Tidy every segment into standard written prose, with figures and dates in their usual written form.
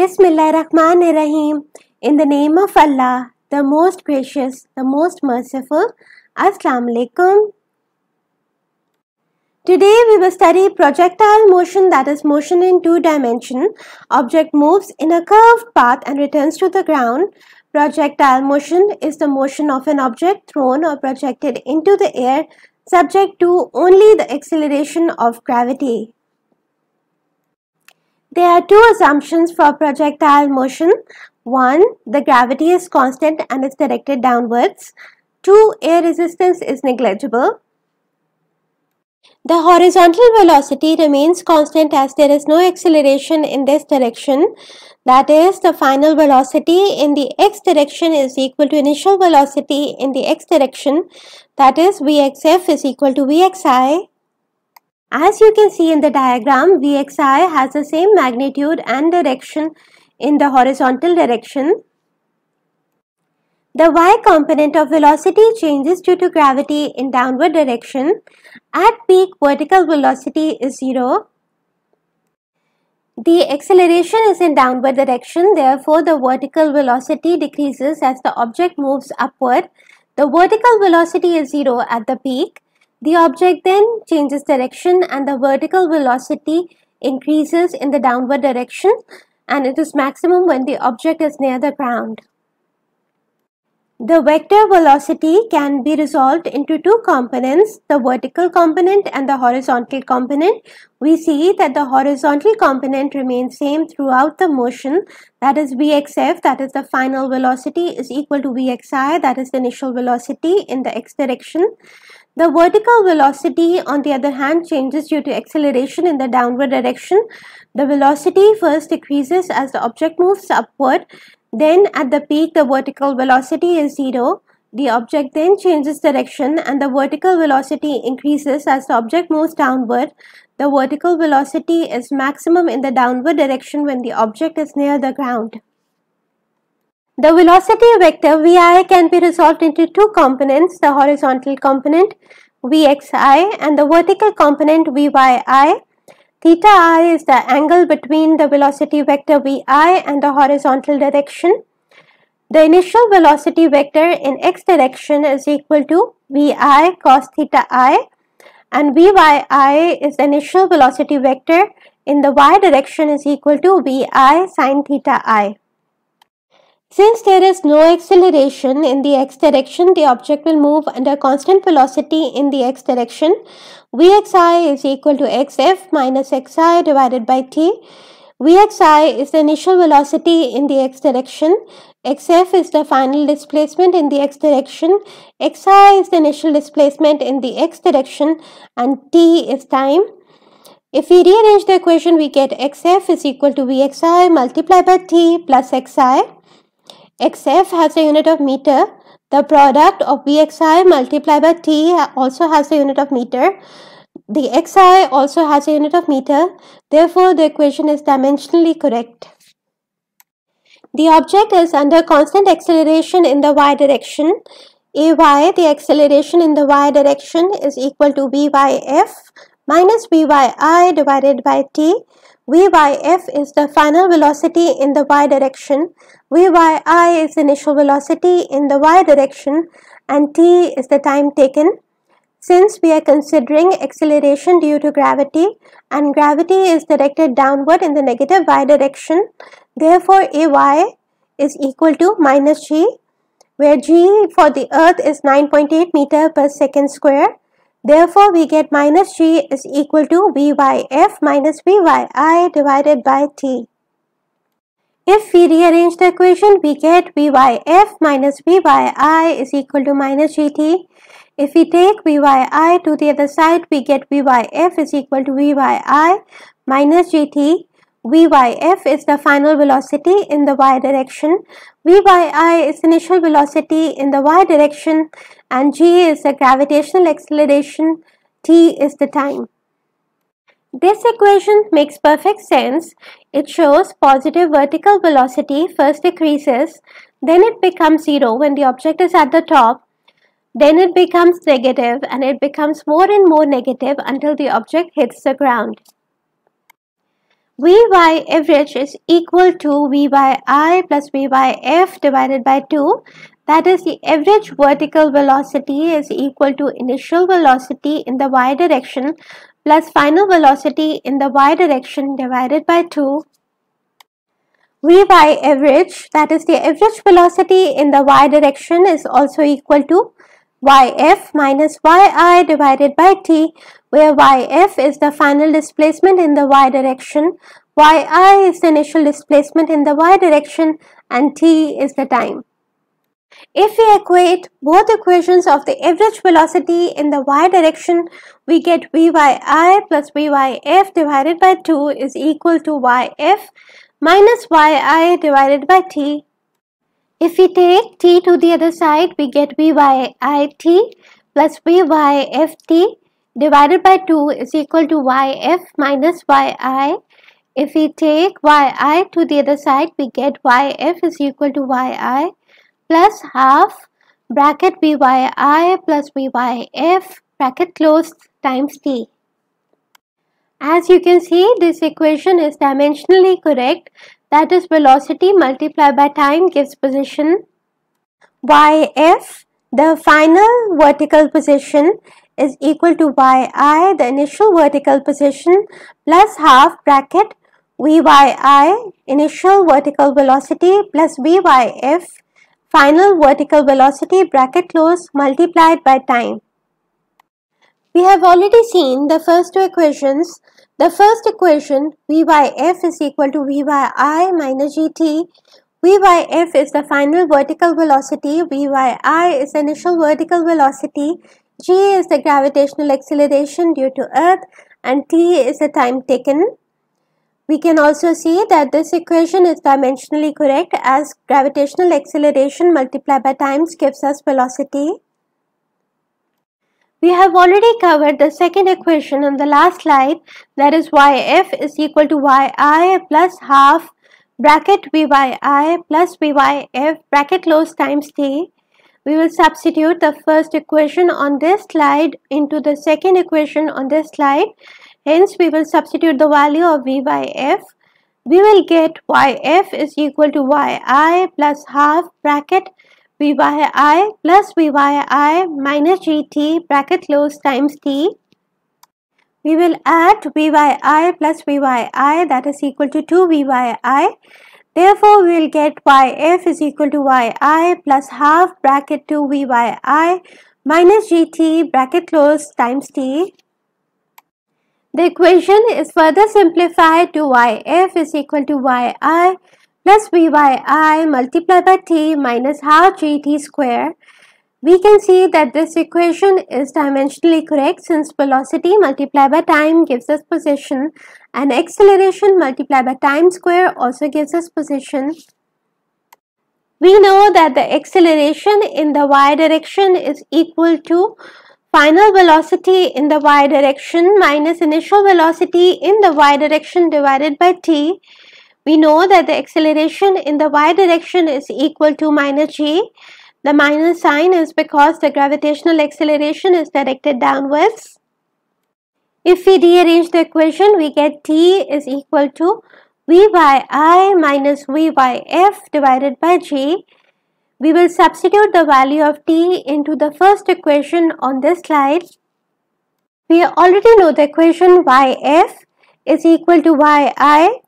Bismillahirrahmanirrahim. In the name of Allah, the most gracious, the most merciful. Assalamu alaikum. Today we will study projectile motion, that is motion in two dimensions. Object moves in a curved path and returns to the ground. Projectile motion is the motion of an object thrown or projected into the air subject to only the acceleration of gravity. There are two assumptions for projectile motion. 1. The gravity is constant and is directed downwards. 2. Air resistance is negligible. The horizontal velocity remains constant as there is no acceleration in this direction. That is, the final velocity in the x direction is equal to initial velocity in the x direction. That is, Vxf is equal to Vxi. As you can see in the diagram, Vxi has the same magnitude and direction in the horizontal direction. The y component of velocity changes due to gravity in downward direction. At peak, vertical velocity is 0. The acceleration is in downward direction, therefore the vertical velocity decreases as the object moves upward. The vertical velocity is 0 at the peak. The object then changes direction and the vertical velocity increases in the downward direction, and it is maximum when the object is near the ground. The vector velocity can be resolved into two components, the vertical component and the horizontal component. We see that the horizontal component remains same throughout the motion, that is Vxf, that is the final velocity, is equal to Vxi, that is the initial velocity in the x direction. The vertical velocity, on the other hand, changes due to acceleration in the downward direction. The velocity first decreases as the object moves upward. Then at the peak, the vertical velocity is 0. The object then changes direction and the vertical velocity increases as the object moves downward. The vertical velocity is maximum in the downward direction when the object is near the ground. The velocity vector Vi can be resolved into two components, the horizontal component Vxi and the vertical component Vyi. Theta I is the angle between the velocity vector Vi and the horizontal direction. The initial velocity vector in x direction is equal to Vi cos theta I, and Vyi is the initial velocity vector in the y direction is equal to Vi sin theta I. Since there is no acceleration in the x direction, the object will move under constant velocity in the x direction. Vxi is equal to xf minus xi divided by t. Vxi is the initial velocity in the x direction. Xf is the final displacement in the x direction. Xi is the initial displacement in the x direction, and t is time. If we rearrange the equation, we get xf is equal to Vxi multiplied by t plus xi. Xf has a unit of meter. The product of Vxi multiplied by t also has a unit of meter. The xi also has a unit of meter. Therefore, the equation is dimensionally correct. The object is under constant acceleration in the y direction. Ay, the acceleration in the y direction, is equal to Vyf minus Vyi divided by t. Vyf is the final velocity in the y direction. Vyi is the initial velocity in the y direction, and t is the time taken. Since we are considering acceleration due to gravity and gravity is directed downward in the negative y direction, therefore Ay is equal to minus g, where g for the earth is 9.8 meter per second square. Therefore, we get minus g is equal to Vyf minus Vyi divided by t. If we rearrange the equation, we get Vyf minus Vyi is equal to minus gt. If we take Vyi to the other side, we get Vyf is equal to Vyi minus gt. Vyf is the final velocity in the y direction. Vyi is initial velocity in the y direction, and g is the gravitational acceleration, t is the time. This equation makes perfect sense. It shows positive vertical velocity first decreases, then it becomes 0 when the object is at the top, then it becomes negative, and it becomes more and more negative until the object hits the ground. V by average is equal to V by I plus V by F divided by 2. That is, the average vertical velocity is equal to initial velocity in the y direction plus final velocity in the y direction divided by 2. V by average, that is the average velocity in the y direction, is also equal to yf minus yi divided by t, where yf is the final displacement in the y direction, yi is the initial displacement in the y direction, and t is the time. If we equate both equations of the average velocity in the y direction, we get v by I plus v by f divided by 2 is equal to yf minus yi divided by t. If we take t to the other side, we get v by it plus v by ft divided by 2 is equal to yf minus yi. If we take yi to the other side, we get yf is equal to yi plus half bracket v by I plus v by f bracket closed times t. As you can see, this equation is dimensionally correct. That is, velocity multiplied by time gives position. Yf, the final vertical position, is equal to yi, the initial vertical position, plus half bracket v by I, initial vertical velocity, plus v by f, final vertical velocity bracket close multiplied by time. We have already seen the first two equations. The first equation, v by f is equal to v by I minus gt. V by f is the final vertical velocity, v by I is the initial vertical velocity, g is the gravitational acceleration due to Earth, and t is the time taken. We can also see that this equation is dimensionally correct, as gravitational acceleration multiplied by times gives us velocity. We have already covered the second equation in the last slide, that is yf is equal to yi plus half bracket v by I plus v by f bracket close times t. We will substitute the first equation on this slide into the second equation on this slide. Hence, we will substitute the value of v by f. We will get yf is equal to yi plus half bracket v by I plus v by I minus gt bracket close times t. We will add v by I plus v by I, that is equal to 2v by I. Therefore, we will get yf is equal to yi plus half bracket 2v by I minus gt bracket close times t. The equation is further simplified to yf is equal to yi plus v by I multiplied by t minus half gt square. We can see that this equation is dimensionally correct, since velocity multiplied by time gives us position and acceleration multiplied by time square also gives us position. We know that the acceleration in the y direction is equal to final velocity in the y direction minus initial velocity in the y direction divided by t. We know that the acceleration in the y direction is equal to minus g. The minus sign is because the gravitational acceleration is directed downwards. If we rearrange the equation, we get t is equal to v by I minus v by f divided by g. We will substitute the value of t into the first equation on this slide. We already know the equation yf is equal to yi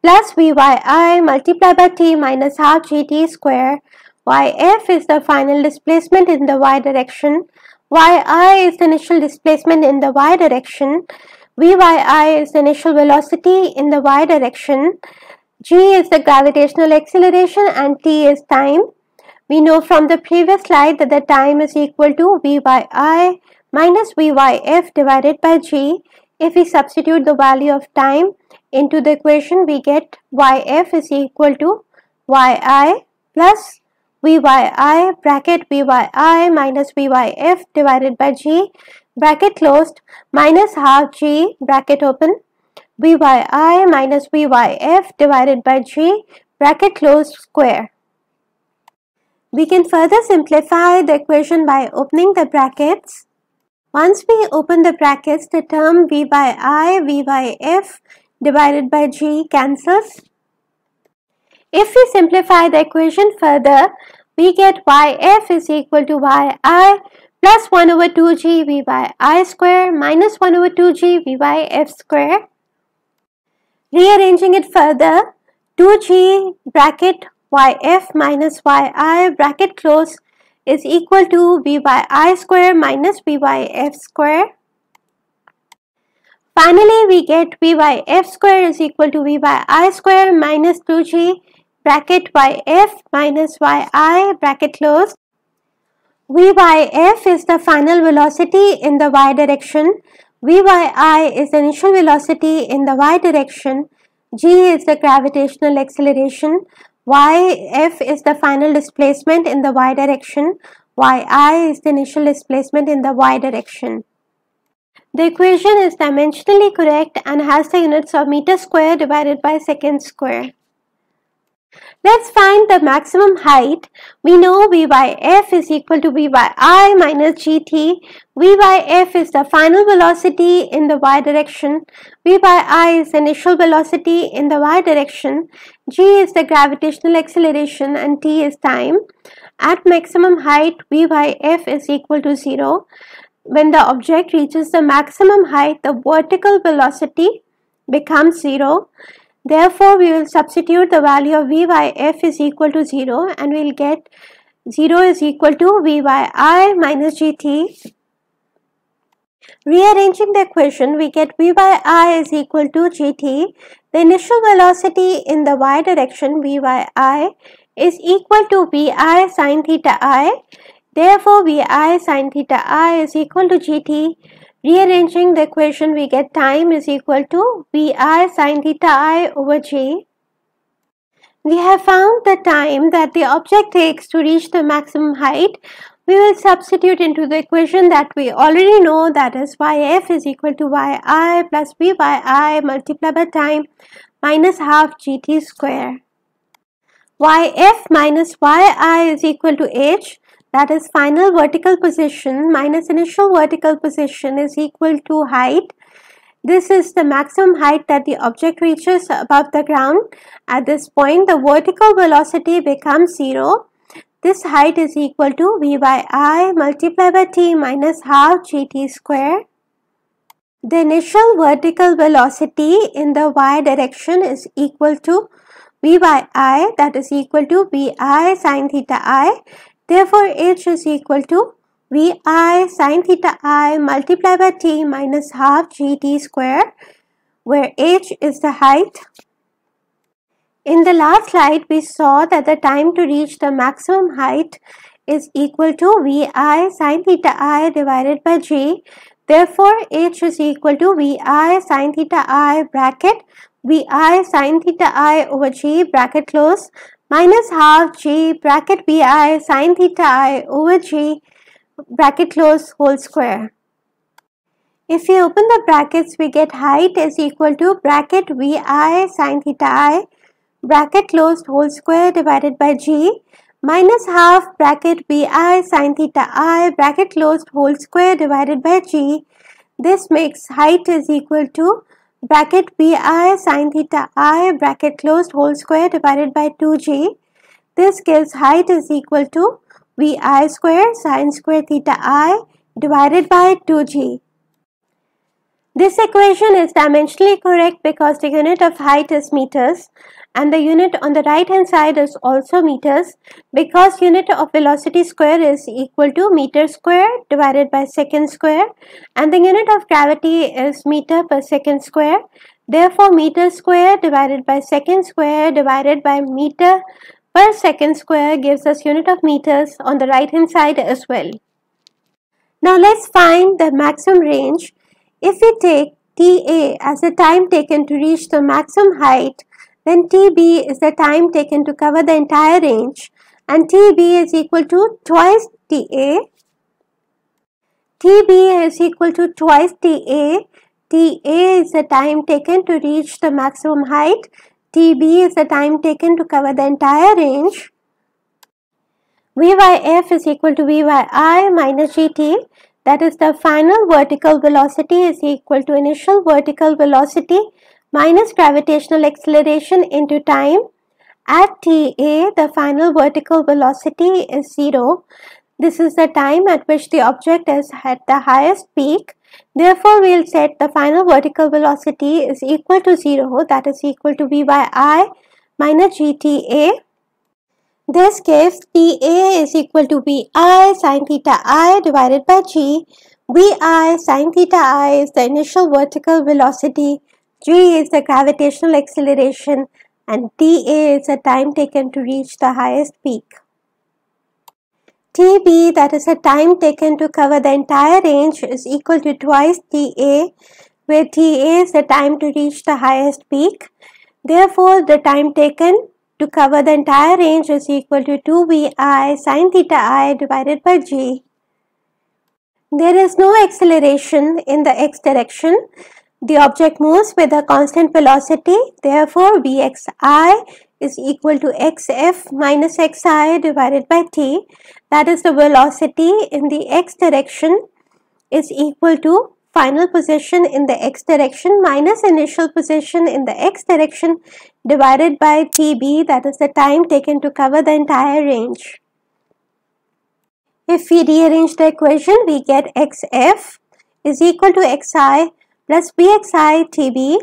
plus v by I multiplied by t minus half gt square. Yf is the final displacement in the y direction, yi is the initial displacement in the y direction, v by I is the initial velocity in the y direction, g is the gravitational acceleration, and t is time. We know from the previous slide that the time is equal to v by I minus v by f divided by g. If we substitute the value of time into the equation, we get yf is equal to yi plus v by I bracket v by I minus v by f divided by g bracket closed minus half g bracket open v by I minus v by f divided by g bracket closed square. We can further simplify the equation by opening the brackets. Once we open the brackets, the term v by I, v by f divided by g cancels. If we simplify the equation further, we get yf is equal to yi plus 1 over 2g v by I square minus 1 over 2g v by f square. Rearranging it further, 2g bracket yf minus yi bracket close is equal to v by I square minus v by f square. Finally, we get v by f square is equal to v by I square minus 2g bracket yf minus yi bracket close. V by f is the final velocity in the y direction. V by I is the initial velocity in the y direction. G is the gravitational acceleration. Yf is the final displacement in the y direction. Yi is the initial displacement in the y direction. The equation is dimensionally correct and has the units of meter square divided by second square. Let's find the maximum height. We know v by f is equal to v by I minus gt. V by f is the final velocity in the y direction. V by I is the initial velocity in the y direction. G is the gravitational acceleration and t is time. At maximum height, v by f is equal to 0. When the object reaches the maximum height, the vertical velocity becomes 0. Therefore, we will substitute the value of v by f is equal to 0 and we will get 0 is equal to v by I minus gt. Rearranging the equation, we get v by I is equal to gt. The initial velocity in the y direction v by I is equal to vi sin theta I. Therefore, vi sin theta I is equal to gt. Rearranging the equation, we get time is equal to vi sin theta I over g. We have found the time that the object takes to reach the maximum height. We will substitute into the equation that we already know, that is yf is equal to yi plus v by I multiplied by time minus half gt square. Yf minus yi is equal to h. That is final vertical position minus initial vertical position is equal to height. This is the maximum height that the object reaches above the ground. At this point, the vertical velocity becomes 0. This height is equal to v by I multiplied by t minus half gt square. The initial vertical velocity in the y direction is equal to v by I, that is equal to vi sin theta I. Therefore, h is equal to vi sin theta I multiplied by t minus half gt square, where h is the height. In the last slide, we saw that the time to reach the maximum height is equal to vi sin theta I divided by g. Therefore, h is equal to vi sin theta I bracket vi sin theta I over g bracket close minus half g bracket vi sin theta I over g bracket close whole square. If we open the brackets, we get height is equal to bracket vi sin theta I bracket closed whole square divided by g minus half bracket vi sin theta I bracket closed whole square divided by g. This makes height is equal to bracket vi sin theta I bracket closed whole square divided by 2g. This gives height is equal to vi square sin square theta I divided by 2g. This equation is dimensionally correct because the unit of height is meters and the unit on the right hand side is also meters, because unit of velocity square is equal to meter square divided by second square and the unit of gravity is meter per second square. Therefore, meter square divided by second square divided by meter per second square gives us unit of meters on the right hand side as well. Now let's find the maximum range. If we take TA as the time taken to reach the maximum height, then TB is the time taken to cover the entire range and TB is equal to twice TA. TB is equal to twice TA. TA is the time taken to reach the maximum height. TB is the time taken to cover the entire range. V by F is equal to V by I minus GT. That is, the final vertical velocity is equal to initial vertical velocity minus gravitational acceleration into time. At TA, the final vertical velocity is 0. This is the time at which the object is at the highest peak. Therefore, we will set the final vertical velocity is equal to 0, that is equal to v by I minus gTA. This gives TA is equal to vi sin theta I divided by g. Vi sin theta I is the initial vertical velocity, g is the gravitational acceleration, and TA is the time taken to reach the highest peak. TB, that is the time taken to cover the entire range, is equal to twice TA, where TA is the time to reach the highest peak. Therefore, the time taken to cover the entire range is equal to 2vi sin theta I divided by g. There is no acceleration in the x direction. The object moves with a constant velocity. Therefore, vxi is equal to xf minus xi divided by t. That is, the velocity in the x direction is equal to final position in the x direction minus initial position in the x direction divided by tb, that is the time taken to cover the entire range. If we rearrange the equation, we get xf is equal to xi plus bxi tb.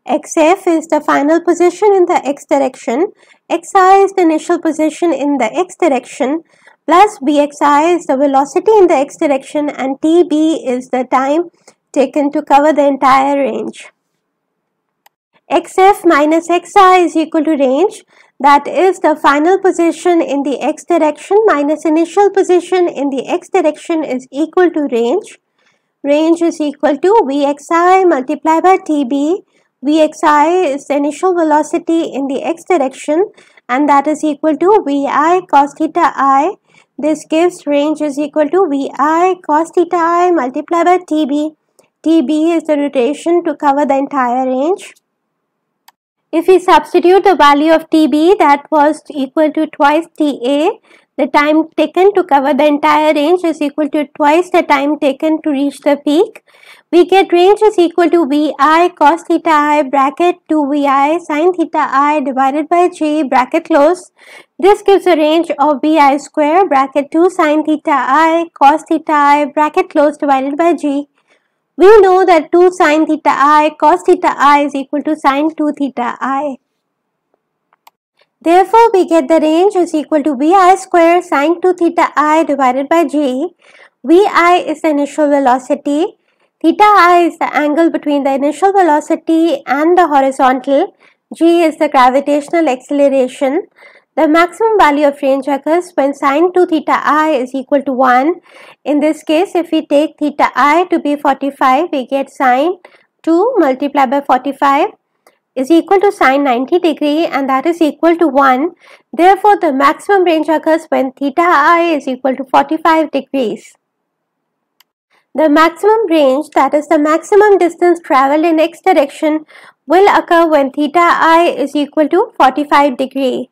xf is the final position in the x direction, xi is the initial position in the x direction, plus bxi is the velocity in the x direction, and tb is the time taken to cover the entire range. xf minus xi is equal to range, that is the final position in the x direction minus initial position in the x direction is equal to range. Range is equal to vxi multiplied by tb. Vxi is the initial velocity in the x direction, and that is equal to vi cos theta I. This gives range is equal to vi cos theta I multiplied by tb. tb is the rotation to cover the entire range. If we substitute the value of tb, that was equal to twice ta, the time taken to cover the entire range is equal to twice the time taken to reach the peak. We get range is equal to vi cos theta I bracket 2vi sin theta I divided by g bracket close. This gives a range of vi square bracket 2 sin theta I cos theta I bracket close divided by g. We know that 2 sin theta I cos theta I is equal to sin 2 theta I. Therefore, we get the range is equal to vi square sin 2 theta I divided by g. Vi is the initial velocity. Theta I is the angle between the initial velocity and the horizontal. G is the gravitational acceleration. The maximum value of range occurs when sin 2 theta I is equal to 1. In this case, if we take theta I to be 45, we get sin 2 multiplied by 45 is equal to sin 90 degree, and that is equal to 1. Therefore, the maximum range occurs when theta I is equal to 45 degrees. The maximum range, that is the maximum distance travelled in x direction, will occur when theta I is equal to 45 degree.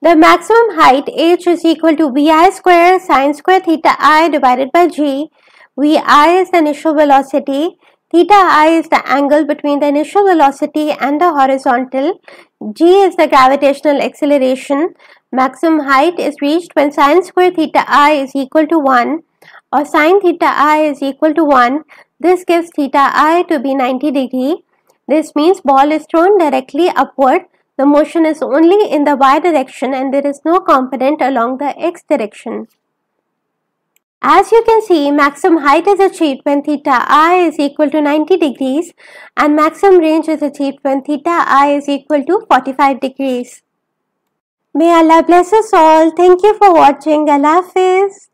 The maximum height h is equal to vi square sin square theta I divided by g. Vi is the initial velocity. Theta I is the angle between the initial velocity and the horizontal. G is the gravitational acceleration. Maximum height is reached when sin square theta I is equal to 1 or sin theta I is equal to 1. This gives theta I to be 90 degree. This means ball is thrown directly upward. The motion is only in the y direction and there is no component along the x direction. As you can see, maximum height is achieved when theta I is equal to 90 degrees and maximum range is achieved when theta I is equal to 45 degrees. May Allah bless us all. Thank you for watching. Allah Hafiz.